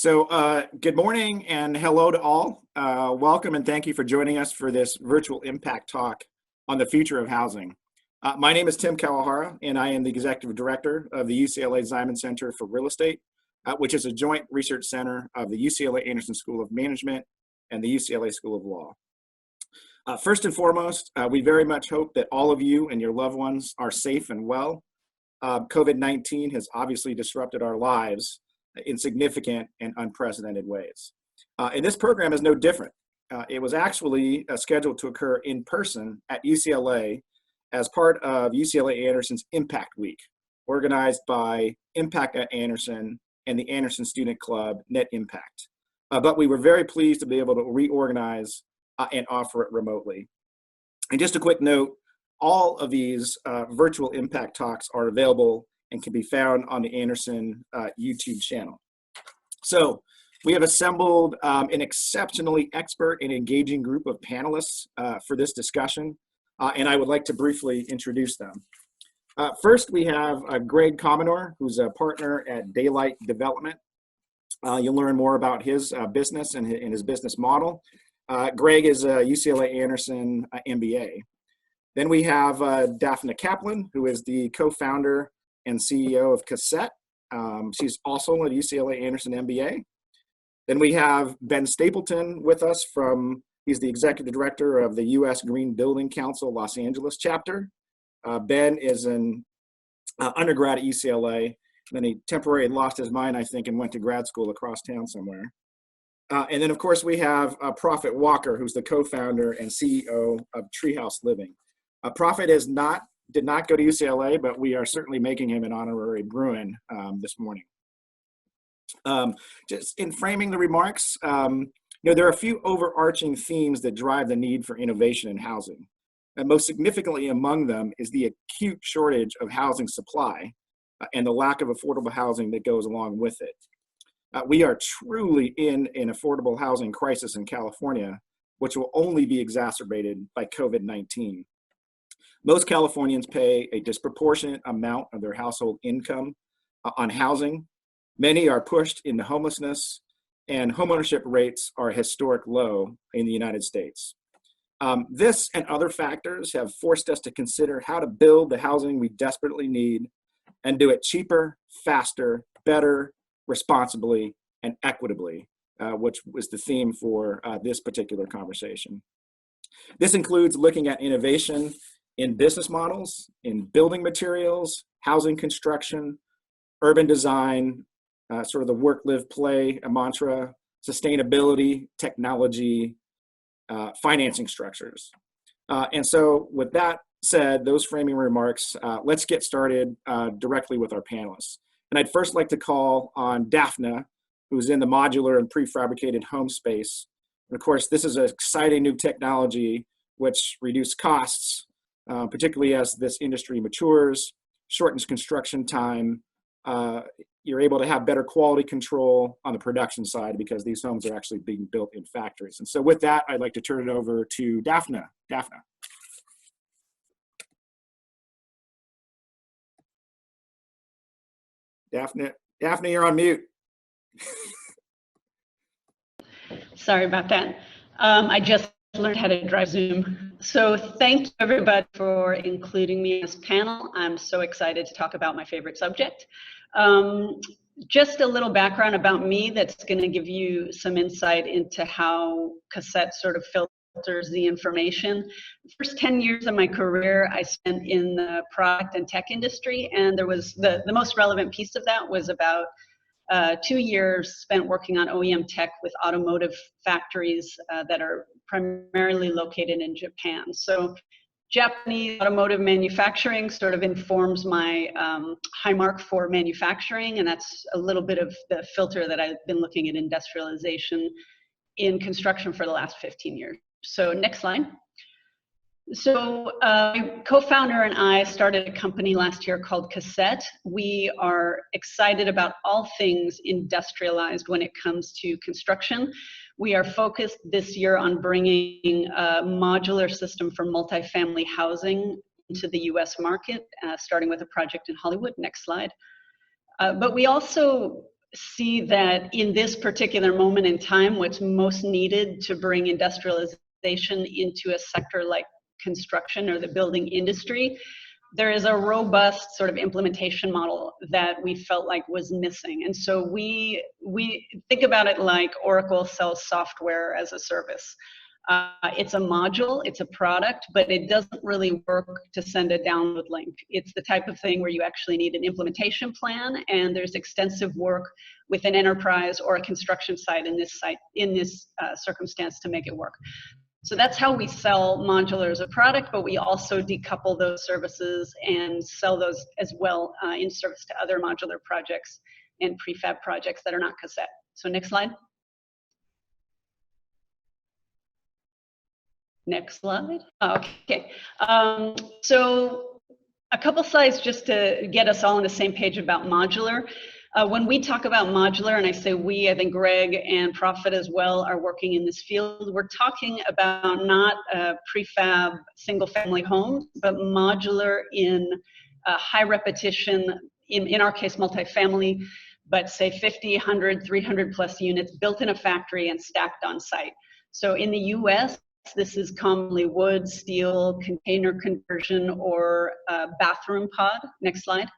Good morning and hello to all. Welcome and thank you for joining us for this virtual impact talk on the future of housing. My name is Tim Kawahara, and I am the Executive Director of the UCLA Ziman Center for Real Estate, which is a joint research center of the UCLA Anderson School of Management and the UCLA School of Law. First and foremost, we very much hope that all of you and your loved ones are safe and well. COVID-19 has obviously disrupted our lives in significant and unprecedented ways. And this program is no different. It was actually scheduled to occur in person at UCLA as part of UCLA Anderson's Impact Week, organized by Impact at Anderson and the Anderson Student Club Net Impact. But we were very pleased to be able to reorganize and offer it remotely. And just a quick note, all of these virtual impact talks are available and can be found on the Anderson YouTube channel. So we have assembled an exceptionally expert and engaging group of panelists for this discussion, and I would like to briefly introduce them. First, we have Greg Comanor, who's a partner at Daylight Development. You'll learn more about his business and his business model. Greg is a UCLA Anderson MBA. Then we have Dafna Kaplan, who is the co-founder and CEO of Cassette. She's also a UCLA Anderson MBA. Then we have Ben Stapleton with us he's the executive director of the U.S. Green Building Council Los Angeles chapter. Ben is an undergrad at UCLA, and then he temporarily lost his mind, I think, and went to grad school across town somewhere. And then, of course, we have Prophet Walker, who's the co-founder and CEO of Treehouse Living. Prophet did not go to UCLA, but we are certainly making him an honorary Bruin this morning. Just in framing the remarks, there are a few overarching themes that drive the need for innovation in housing. And most significantly among them is the acute shortage of housing supply and the lack of affordable housing that goes along with it. We are truly in an affordable housing crisis in California, which will only be exacerbated by COVID-19. Most Californians pay a disproportionate amount of their household income on housing. Many are pushed into homelessness, and homeownership rates are historic low in the United States. This and other factors have forced us to consider how to build the housing we desperately need and do it cheaper, faster, better, responsibly, and equitably, which was the theme for this particular conversation. This includes looking at innovation in business models, in building materials, housing construction, urban design, sort of the work, live, play mantra, sustainability, technology, financing structures. And so with that said, those framing remarks, let's get started directly with our panelists. And I'd first like to call on Dafna, who's in the modular and prefabricated home space. And of course, this is an exciting new technology which reduces costs, particularly as this industry matures, shortens construction time. You're able to have better quality control on the production side because these homes are actually being built in factories. And so with that, I'd like to turn it over to Dafna. Dafna. Dafna, you're on mute. Sorry about that. I just learned how to drive Zoom. So thank you everybody for including me in this panel. I'm so excited to talk about my favorite subject. Just a little background about me that's going to give you some insight into how Cassette sort of filters the information. The first 10 years of my career I spent in the product and tech industry, and there was the most relevant piece of that was about 2 years spent working on OEM tech with automotive factories that are primarily located in Japan. So Japanese automotive manufacturing sort of informs my high mark for manufacturing, and that's a little bit of the filter that I've been looking at industrialization in construction for the last 15 years. So next slide. So my co-founder and I started a company last year called Cassette. We are excited about all things industrialized when it comes to construction. We are focused this year on bringing a modular system for multifamily housing into the US market, starting with a project in Hollywood. Next slide. But we also see that in this particular moment in time, what's most needed to bring industrialization into a sector like construction or the building industry, there is a robust sort of implementation model that we felt like was missing. And so we think about it like Oracle sells software as a service. It's a module, it's a product, but it doesn't really work to send a download link. It's the type of thing where you actually need an implementation plan, and there's extensive work with an enterprise or a construction site in this circumstance to make it work. So that's how we sell Modular as a product, but we also decouple those services and sell those as well in service to other modular projects and prefab projects that are not Cassette. So next slide. Next slide. Okay. So a couple slides just to get us all on the same page about modular. When we talk about modular, and I say we, I think Greg and Prophet as well are working in this field, we're talking about not prefab single-family homes, but modular in high repetition, in our case multifamily, but say 50, 100, 300 plus units built in a factory and stacked on site. So in the US, this is commonly wood, steel, container conversion, or bathroom pod. Next slide.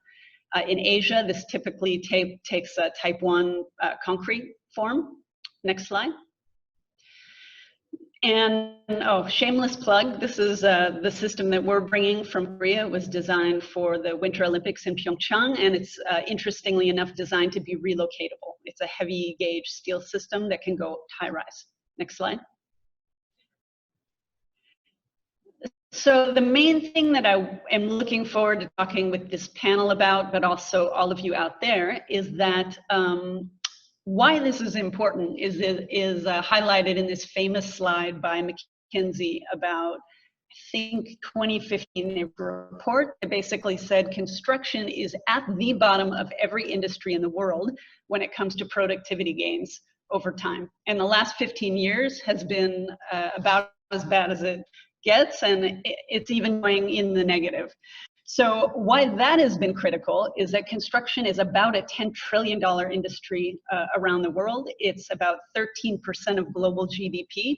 In Asia, this typically takes a type 1 concrete form. Next slide. And, oh, shameless plug, this is the system that we're bringing from Korea. It was designed for the Winter Olympics in Pyeongchang, and it's interestingly enough designed to be relocatable. It's a heavy gauge steel system that can go high rise. Next slide. So the main thing that I am looking forward to talking with this panel about, but also all of you out there, is that why this is important is highlighted in this famous slide by McKinsey about, I think, 2015 report that basically said construction is at the bottom of every industry in the world when it comes to productivity gains over time. And the last 15 years has been about as bad as it gets, and it's even going in the negative. So why that has been critical is that construction is about a $10 trillion industry around the world. It's about 13% of global GDP.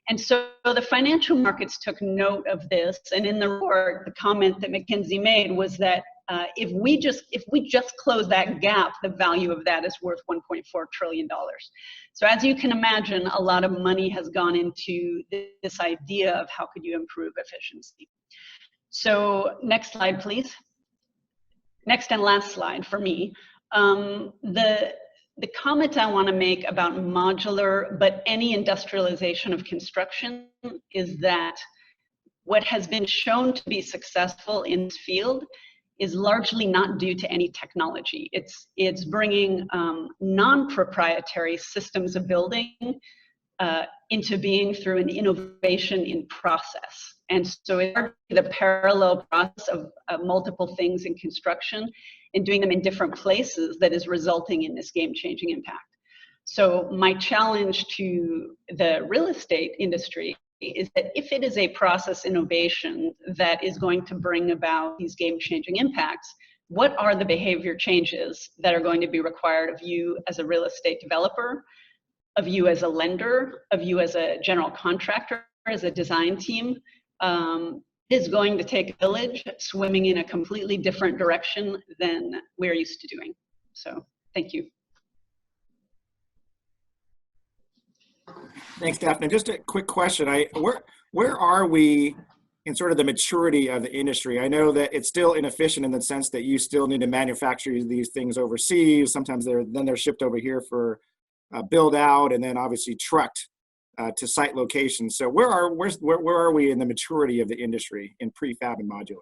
And so the financial markets took note of this, and in the report, the comment that McKinsey made was that if we just close that gap, the value of that is worth $1.4 trillion. So as you can imagine, a lot of money has gone into this idea of how could you improve efficiency. So next slide, please. Next and last slide for me. The comment I want to make about modular, but any industrialization of construction, is that what has been shown to be successful in this field is largely not due to any technology. It's bringing non-proprietary systems of building into being through an innovation in process. And so it's the parallel process of multiple things in construction and doing them in different places that is resulting in this game-changing impact. So my challenge to the real estate industry is that if it is a process innovation that is going to bring about these game-changing impacts, what are the behavior changes that are going to be required of you as a real estate developer, of you as a lender, of you as a general contractor, as a design team? Is going to take a village swimming in a completely different direction than we're used to doing. So thank you. Thanks, Dafna. Just a quick question. Where are we in sort of the maturity of the industry? I know that it's still inefficient in the sense that you still need to manufacture these things overseas. Sometimes they're shipped over here for build out, and then obviously trucked to site locations. So where are we in the maturity of the industry in prefab and modular?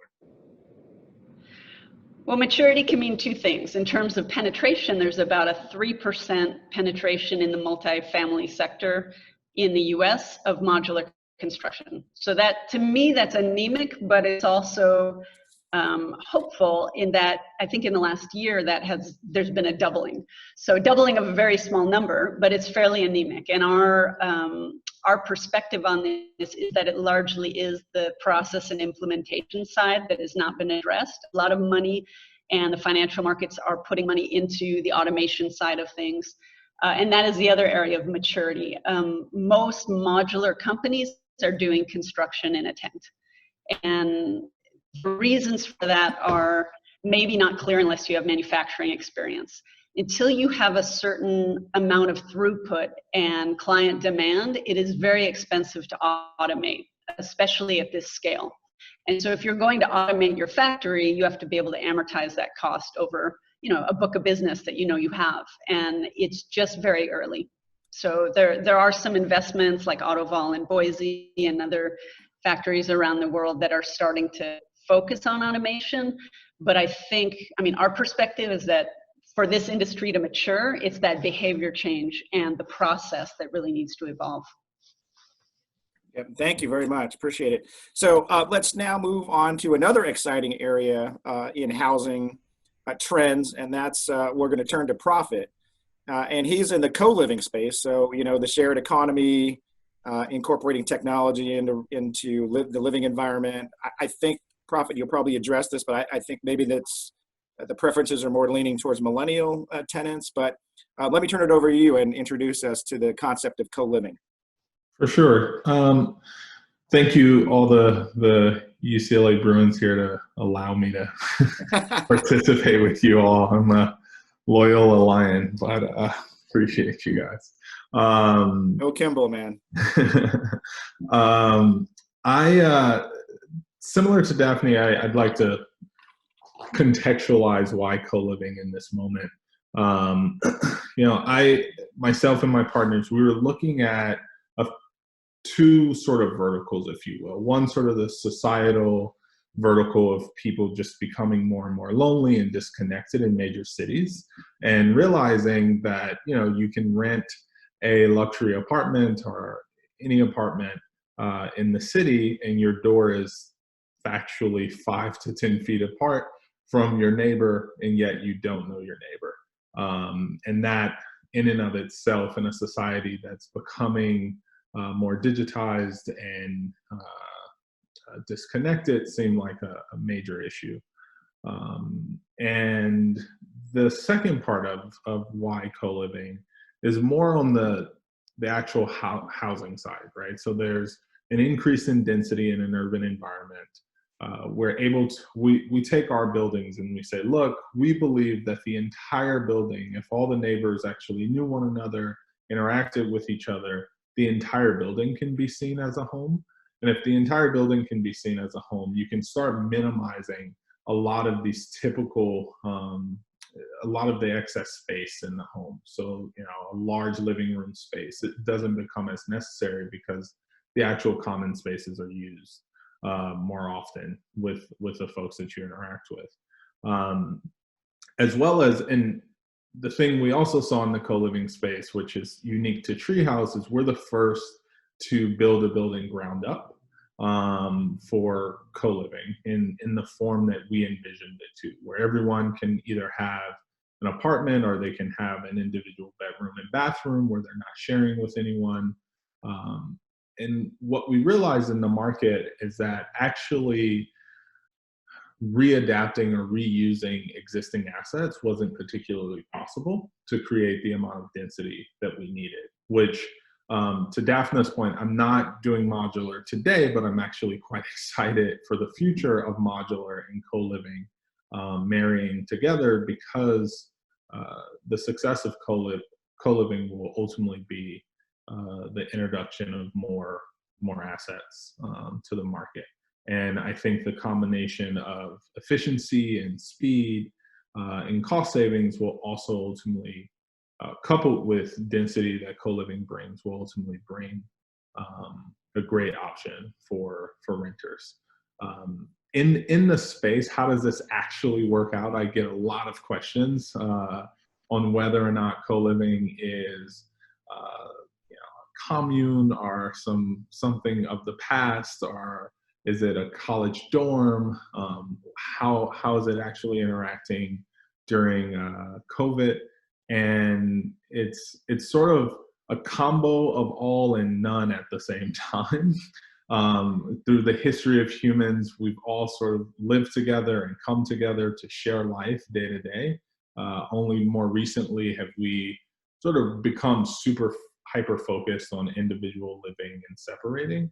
Well, maturity can mean two things. In terms of penetration, there's about a 3% penetration in the multifamily sector in the US of modular construction. So that, to me, that's anemic, but it's also hopeful in that I think in the last year there's been a doubling. So doubling of a very small number, but it's fairly anemic. And our perspective on this is that it largely is the process and implementation side that has not been addressed. A lot of money and the financial markets are putting money into the automation side of things. And that is the other area of maturity. Most modular companies are doing construction in a tent. And the reasons for that are maybe not clear unless you have manufacturing experience. Until you have a certain amount of throughput and client demand, it is very expensive to automate, especially at this scale. And so if you're going to automate your factory, you have to be able to amortize that cost over, a book of business that you have. And it's just very early. So there are some investments like Autovol in Boise and other factories around the world that are starting to focus on automation. But I think, our perspective is that for this industry to mature, it's that behavior change and the process that really needs to evolve. Yep, thank you very much. Appreciate it. So let's now move on to another exciting area in housing trends, and that's we're going to turn to Profit. And he's in the co-living space. So, the shared economy, incorporating technology into the living environment. I think, Profit, you'll probably address this, but I think maybe that's the preferences are more leaning towards millennial tenants. But let me turn it over to you and introduce us to the concept of co-living. For sure. Thank you, all the UCLA Bruins here, to allow me to participate with you all. I'm a Loyola Lion, but appreciate you guys. No Kimball, man. Similar to Daphne, I'd like to contextualize why co-living in this moment. Myself and my partners, we were looking at two sort of verticals, if you will. One sort of the societal vertical of people just becoming more and more lonely and disconnected in major cities, and realizing that, you can rent a luxury apartment or any apartment in the city, and your door is factually 5 to 10 feet apart from your neighbor, and yet you don't know your neighbor. And that in and of itself, in a society that's becoming more digitized and disconnected, seemed like a major issue. And the second part of why co-living is more on the actual housing side, right? So there's an increase in density in an urban environment. We're able to, we take our buildings and we say, look, we believe that the entire building, if all the neighbors actually knew one another, interacted with each other, the entire building can be seen as a home. And if the entire building can be seen as a home, you can start minimizing a lot of these typical, a lot of the excess space in the home. So, a large living room space, it doesn't become as necessary because the actual common spaces are used more often with the folks that you interact with. As well as, and the thing we also saw in the co-living space, which is unique to Treehouse, is we're the first to build a building ground up for co-living in the form that we envisioned it to, where everyone can either have an apartment or they can have an individual bedroom and bathroom where they're not sharing with anyone. And what we realized in the market is that actually readapting or reusing existing assets wasn't particularly possible to create the amount of density that we needed, which to Daphna's point, I'm not doing modular today, but I'm actually quite excited for the future of modular and co-living marrying together, because the success of co-living will ultimately be the introduction of more assets to the market. And I think the combination of efficiency and speed and cost savings will also ultimately, coupled with density that co-living brings, will ultimately bring a great option for renters. In the space, how does this actually work out? I get a lot of questions on whether or not co-living is a commune or something of the past, or is it a college dorm? How is it actually interacting during COVID? And it's sort of a combo of all and none at the same time. Through the history of humans, we've all sort of lived together and come together to share life day to day. Only more recently have we sort of become super hyper focused on individual living and separating.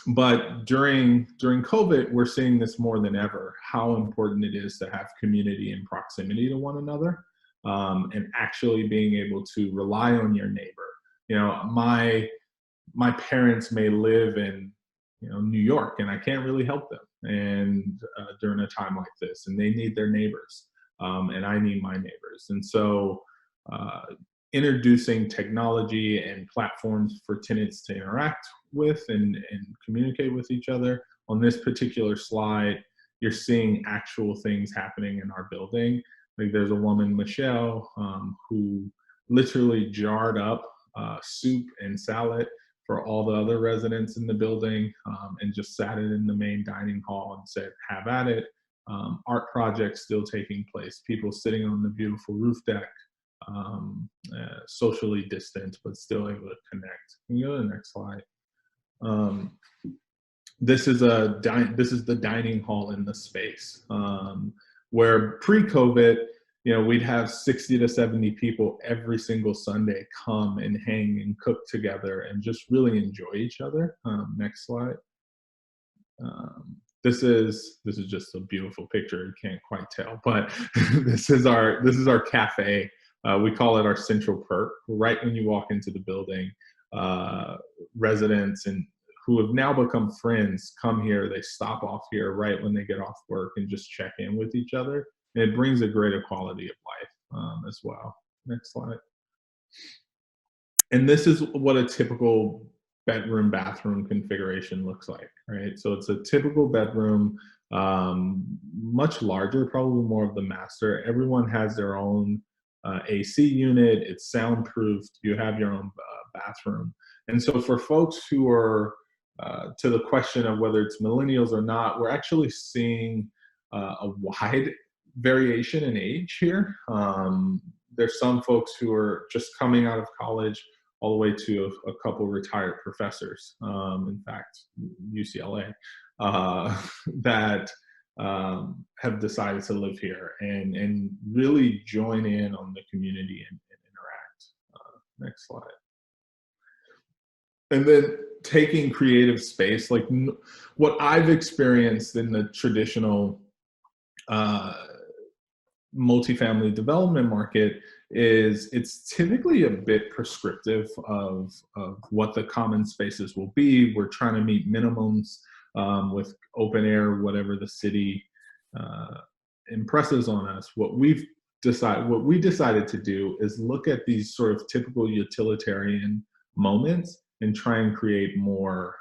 But during COVID, we're seeing this more than ever, how important it is to have community and proximity to one another, and actually being able to rely on your neighbor. You know, my parents may live in, you know, New York, and I can't really help them. And during a time like this, and they need their neighbors, and I need my neighbors. And so introducing technology and platforms for tenants to interact with and communicate with each other. On this particular slide, you're seeing actual things happening in our building. Like there's a woman, Michelle, who literally jarred up soup and salad for all the other residents in the building, and just sat it in the main dining hall and said, have at it. Art projects still taking place, people sitting on the beautiful roof deck, socially distant, but still able to connect. Can you go to the next slide? This is the dining hall in the space, where pre-COVID, you know, we'd have 60 to 70 people every single Sunday come and hang and cook together and just really enjoy each other. Next slide. This is just a beautiful picture. You can't quite tell, but this is our cafe. We call it our central perk. Right when you walk into the building, residents and who have now become friends come here. They stop off here right when they get off work and just check in with each other. And it brings a greater quality of life as well. Next slide. And this is what a typical bedroom bathroom configuration looks like, right? So it's a typical bedroom, much larger, probably more of the master. Everyone has their own AC unit. It's soundproofed. You have your own bathroom. And so for folks who are, to the question of whether it's millennials or not, we're actually seeing a wide variation in age here. There's some folks who are just coming out of college, all the way to a couple retired professors, in fact, UCLA, that have decided to live here and really join in on the community and interact. Next slide. And then taking creative space, like what I've experienced in the traditional multifamily development market is it's typically a bit prescriptive of what the common spaces will be. We're trying to meet minimums with open air, whatever the city impresses on us. What we decided to do is look at these sort of typical utilitarian moments and try and create more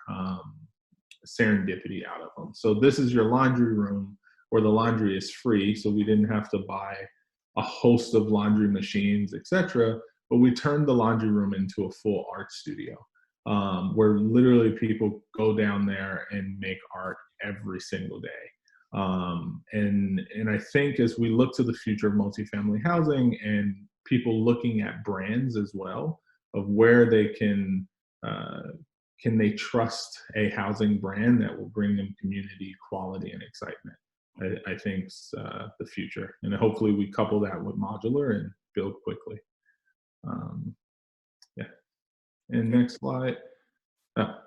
serendipity out of them. So this is your laundry room, where the laundry is free, so we didn't have to buy a host of laundry machines, etc. But we turned the laundry room into a full art studio, where literally people go down there and make art every single day. And I think as we look to the future of multifamily housing and people looking at brands as well, of where they can they trust a housing brand that will bring them community, quality, and excitement. I think the future, and hopefully we couple that with modular and build quickly. Yeah. And next slide.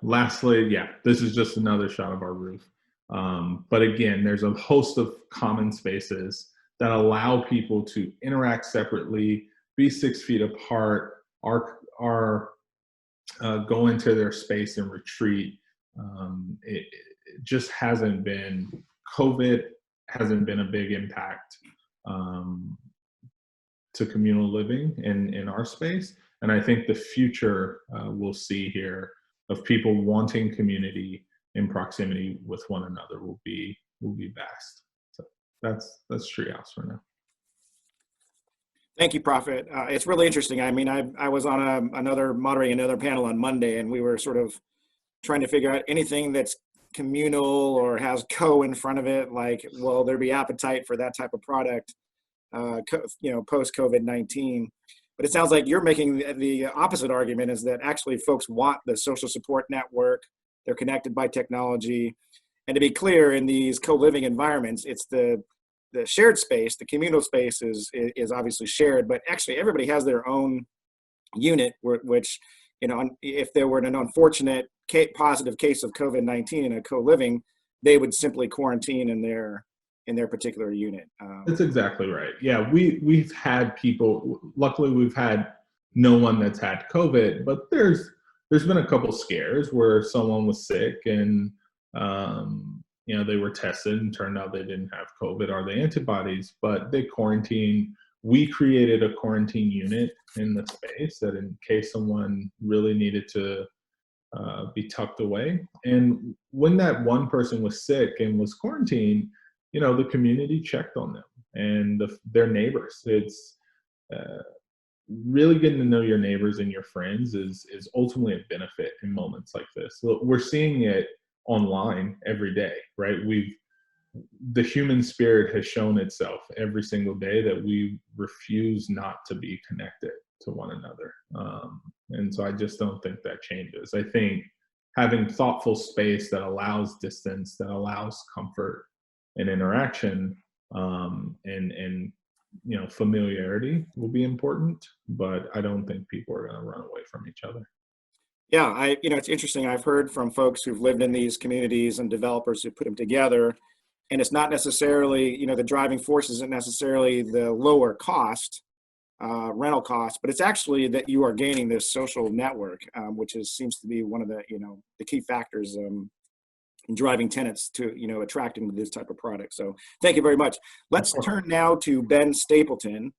Lastly, yeah, this is just another shot of our roof. But again, there's a host of common spaces that allow people to interact separately, be 6 feet apart, go into their space and retreat. It just hasn't been, COVID hasn't been a big impact to communal living in our space. And I think the future we'll see here of people wanting community in proximity with one another will be vast. So that's Treehouse for now. Thank you, Prophet. It's really interesting. I mean, I was on moderating another panel on Monday, and we were sort of trying to figure out anything that's communal or has co in front of it, like, will there be appetite for that type of product, post COVID-19? But it sounds like you're making the opposite argument, is that actually folks want the social support network. They're connected by technology. And to be clear, in these co-living environments, it's the shared space, the communal space is obviously shared, but actually everybody has their own unit, which, you know, if there were an unfortunate positive case of COVID-19 in a co-living, they would simply quarantine in their particular unit. That's exactly right. Yeah, we've had people. Luckily, we've had no one that's had COVID, but there's been a couple scares where someone was sick and you know, they were tested and turned out they didn't have COVID or the antibodies, but they quarantined. We created a quarantine unit in the space that in case someone really needed to be tucked away. And when that one person was sick and was quarantined, you know, the community checked on them and their neighbors. It's really getting to know your neighbors and your friends is ultimately a benefit in moments like this. So we're seeing it online every day, right? The human spirit has shown itself every single day that we refuse not to be connected to one another. And so I just don't think that changes. I think having thoughtful space that allows distance, that allows comfort and interaction, and you know, familiarity will be important, but I don't think people are going to run away from each other. Yeah, you know, it's interesting. I've heard from folks who've lived in these communities and developers who put them together, and it's not necessarily, you know, the driving force isn't necessarily the lower cost, rental cost, but it's actually that you are gaining this social network, which seems to be one of the, you know, the key factors in driving tenants to, you know, attracting to this type of product. So thank you very much. Let's turn now to Ben Stapleton.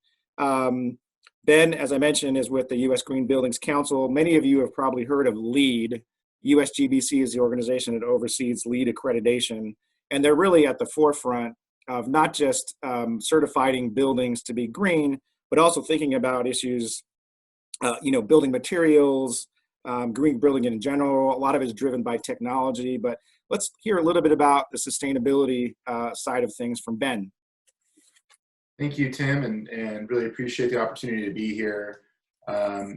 Ben, as I mentioned, is with the U.S. Green Buildings Council. Many of you have probably heard of LEED. USGBC is the organization that oversees LEED accreditation. And they're really at the forefront of not just certifying buildings to be green, but also thinking about issues, you know, building materials, green building in general. A lot of it is driven by technology, but let's hear a little bit about the sustainability side of things from Ben. Thank you, Tim, and really appreciate the opportunity to be here.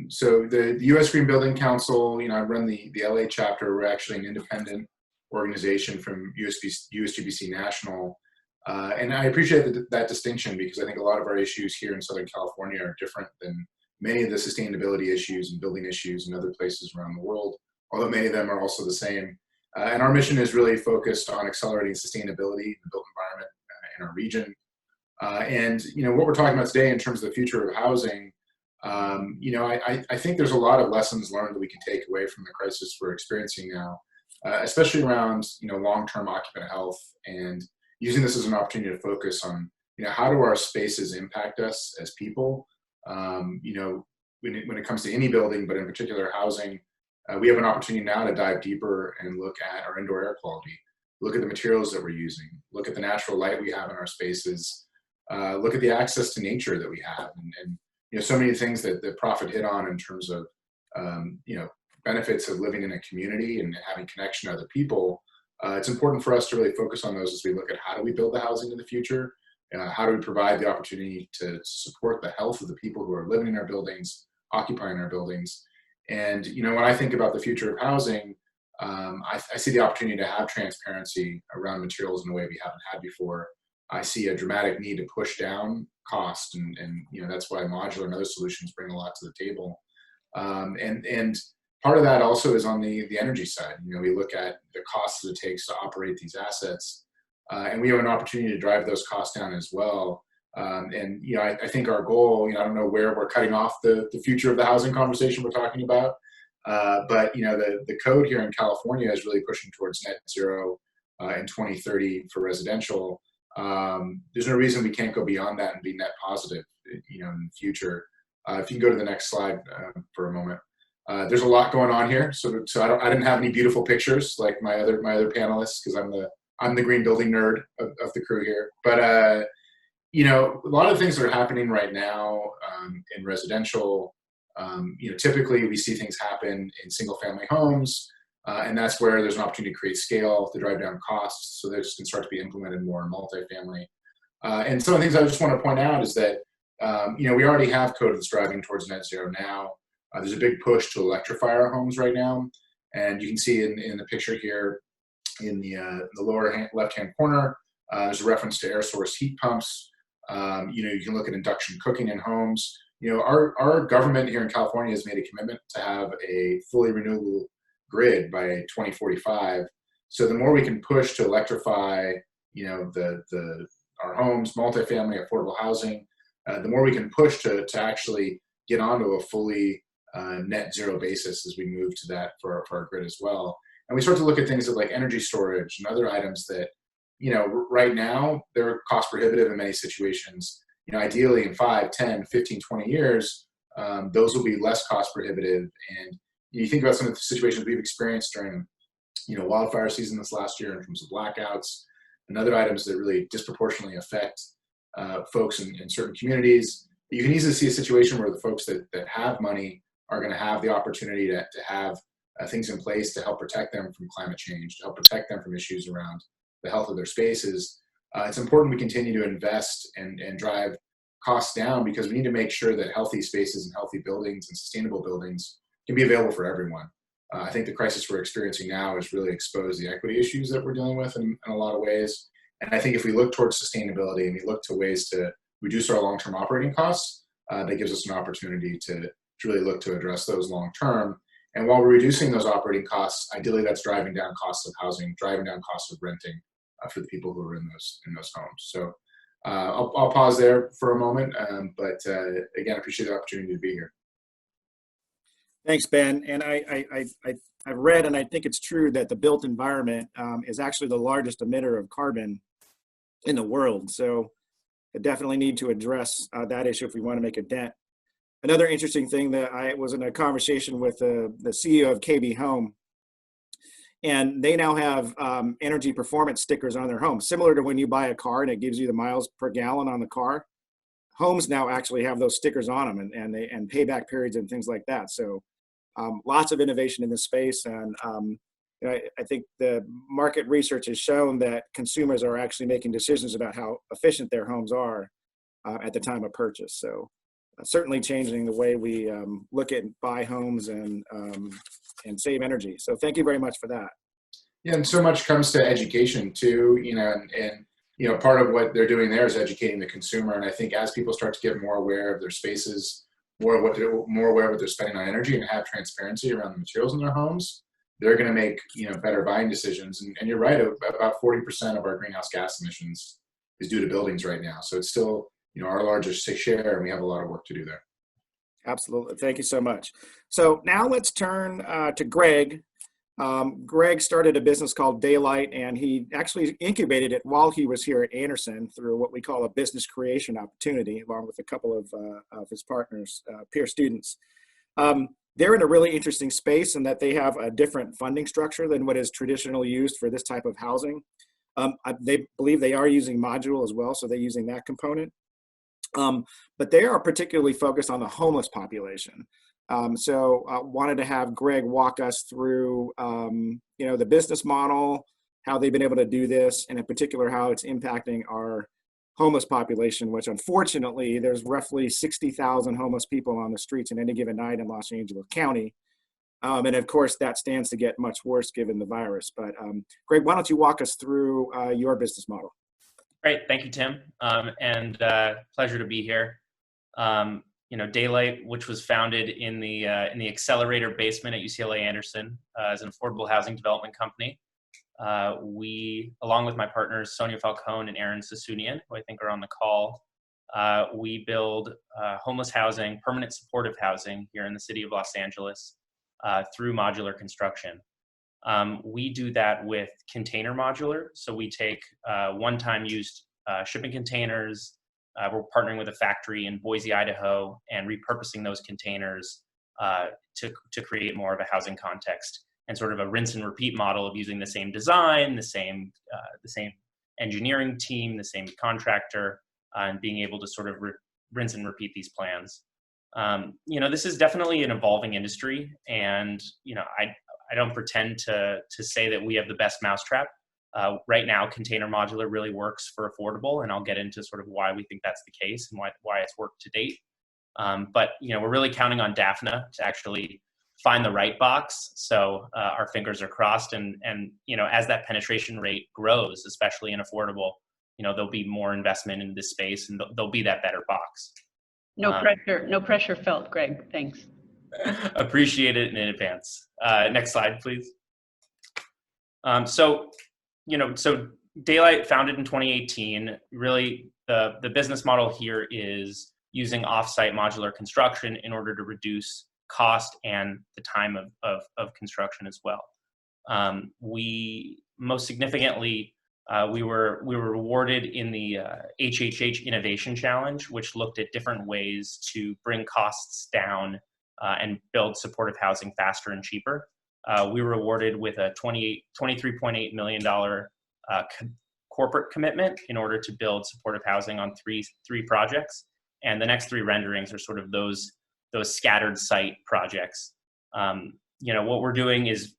So the U.S. Green Building Council, you know, I run the LA chapter. We're actually an independent organization from USGBC National. And I appreciate that distinction because I think a lot of our issues here in Southern California are different than many of the sustainability issues and building issues in other places around the world, although many of them are also the same. And our mission is really focused on accelerating sustainability in the built environment in our region. And, you know, what we're talking about today in terms of the future of housing, you know, I think there's a lot of lessons learned that we can take away from the crisis we're experiencing now, especially around, you know, long-term occupant health and using this as an opportunity to focus on, you know, how do our spaces impact us as people? You know, when it comes to any building, but in particular housing, we have an opportunity now to dive deeper and look at our indoor air quality, look at the materials that we're using, look at the natural light we have in our spaces, look at the access to nature that we have, and you know, so many things that Prophet hit on in terms of you know, benefits of living in a community and having connection to other people. It's important for us to really focus on those as we look at how do we build the housing in the future, how do we provide the opportunity to support the health of the people who are living in our buildings, occupying our buildings. And you know, when I think about the future of housing, I see the opportunity to have transparency around materials in a way we haven't had before. I see a dramatic need to push down cost, and you know, that's why modular and other solutions bring a lot to the table. And part of that also is on the energy side. You know, we look at the costs that it takes to operate these assets, and we have an opportunity to drive those costs down as well. And you know, I think our goal, you know, I don't know where we're cutting off the future of the housing conversation we're talking about, but you know, the code here in California is really pushing towards net zero in 2030 for residential. There's no reason we can't go beyond that and be net positive, you know, in the future. If you can go to the next slide for a moment. There's a lot going on here, so I didn't have any beautiful pictures like my other panelists because I'm the green building nerd of the crew here. But you know, a lot of things that are happening right now in residential. You know, typically we see things happen in single family homes. And that's where there's an opportunity to create scale, to drive down costs, so this can start to be implemented more in multifamily. And some of the things I just want to point out is that We already have code that's driving towards net zero now. There's a big push to electrify our homes right now. And you can see in the picture here in the lower left-hand corner, there's a reference to air source heat pumps. You can look at induction cooking in homes. Our government here in California has made a commitment to have a fully renewable grid by 2045. So the more we can push to electrify, our homes, multifamily, affordable housing, the more we can push to actually get onto a fully net zero basis as we move to that for our grid as well. And we start to look at things like energy storage and other items that, right now they're cost prohibitive in many situations. Ideally in 5, 10, 15, 20 years, those will be less cost prohibitive. And you think about some of the situations we've experienced during, wildfire season this last year in terms of blackouts and other items that really disproportionately affect folks in certain communities. You can easily see a situation where the folks that have money are going to have the opportunity to have things in place to help protect them from climate change, to help protect them from issues around the health of their spaces. It's important we continue to invest and drive costs down, because we need to make sure that healthy spaces and healthy buildings and sustainable buildings can be available for everyone. I think the crisis we're experiencing now has really exposed the equity issues that we're dealing with in a lot of ways. And I think if we look towards sustainability and we look to ways to reduce our long-term operating costs, that gives us an opportunity to really look to address those long-term. And while we're reducing those operating costs, ideally that's driving down costs of housing, driving down costs of renting for the people who are in those homes. So I'll pause there for a moment, but again, I appreciate the opportunity to be here. Thanks, Ben. And I've read, and I think it's true, that the built environment is actually the largest emitter of carbon in the world. So I definitely need to address that issue if we want to make a dent. Another interesting thing, that I was in a conversation with the CEO of KB Home, and they now have energy performance stickers on their homes, similar to when you buy a car and it gives you the miles per gallon on the car. Homes now actually have those stickers on them, and payback periods and things like that. So lots of innovation in this space, and I think the market research has shown that consumers are actually making decisions about how efficient their homes are at the time of purchase. So certainly changing the way we look at buy homes and save energy. So thank you very much for that. Yeah, and so much comes to education too, and part of what they're doing there is educating the consumer. And I think as people start to get more aware of their spaces, more aware of what they're spending on energy, and have transparency around the materials in their homes, they're going to make better buying decisions. And you're right, about 40% of our greenhouse gas emissions is due to buildings right now. So it's still our largest share, and we have a lot of work to do there. Absolutely. Thank you so much. So now let's turn to Greg. Greg started a business called Daylight, and he actually incubated it while he was here at Anderson through what we call a business creation opportunity, along with a couple of his partners, peer students. They're in a really interesting space in that they have a different funding structure than what is traditionally used for this type of housing. They believe they are using modular as well, so they're using that component. But they are particularly focused on the homeless population. So I wanted to have Greg walk us through, the business model, how they've been able to do this, and in particular, how it's impacting our homeless population, which unfortunately, there's roughly 60,000 homeless people on the streets in any given night in Los Angeles County. And of course, that stands to get much worse given the virus. But Greg, why don't you walk us through your business model? Great, thank you, Tim, and pleasure to be here. Daylight, which was founded in the accelerator basement at UCLA Anderson as an affordable housing development company. We, along with my partners Sonia Falcone and Aaron Sasunian, who I think are on the call, we build homeless housing, permanent supportive housing here in the city of Los Angeles through modular construction. We do that with container modular. So we take one-time used shipping containers. We're partnering with a factory in Boise, Idaho, and repurposing those containers to create more of a housing context, and sort of a rinse and repeat model of using the same design, the same engineering team, the same contractor, and being able to sort of rinse and repeat these plans. This is definitely an evolving industry, and I don't pretend to say that we have the best mousetrap. Right now, container modular really works for affordable, and I'll get into sort of why we think that's the case and why it's worked to date. But we're really counting on Dafna to actually find the right box. So our fingers are crossed, and as that penetration rate grows, especially in affordable, there'll be more investment in this space, and there'll be that better box. No pressure felt, Greg. Thanks. Appreciate it in advance. Next slide, please. So Daylight, founded in 2018, really the business model here is using offsite modular construction in order to reduce cost and the time of construction as well. We most significantly, we were rewarded in the HHH Innovation Challenge, which looked at different ways to bring costs down and build supportive housing faster and cheaper. We were awarded with a $23.8 million corporate commitment in order to build supportive housing on three projects. And the next three renderings are sort of those scattered site projects. What we're doing is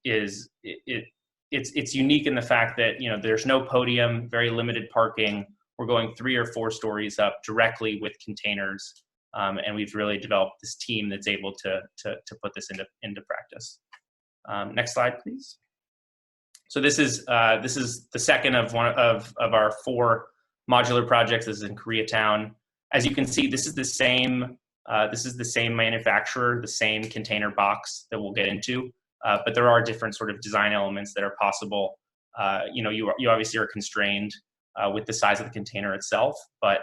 it's unique in the fact that there's no podium, very limited parking. We're going 3 or 4 stories up directly with containers, and we've really developed this team that's able to put this into practice. Next slide, please. So this is the second of our 4 modular projects. This is in Koreatown. As you can see, this is the same manufacturer, the same container box that we'll get into, but there are different sort of design elements that are possible. You obviously are constrained with the size of the container itself, but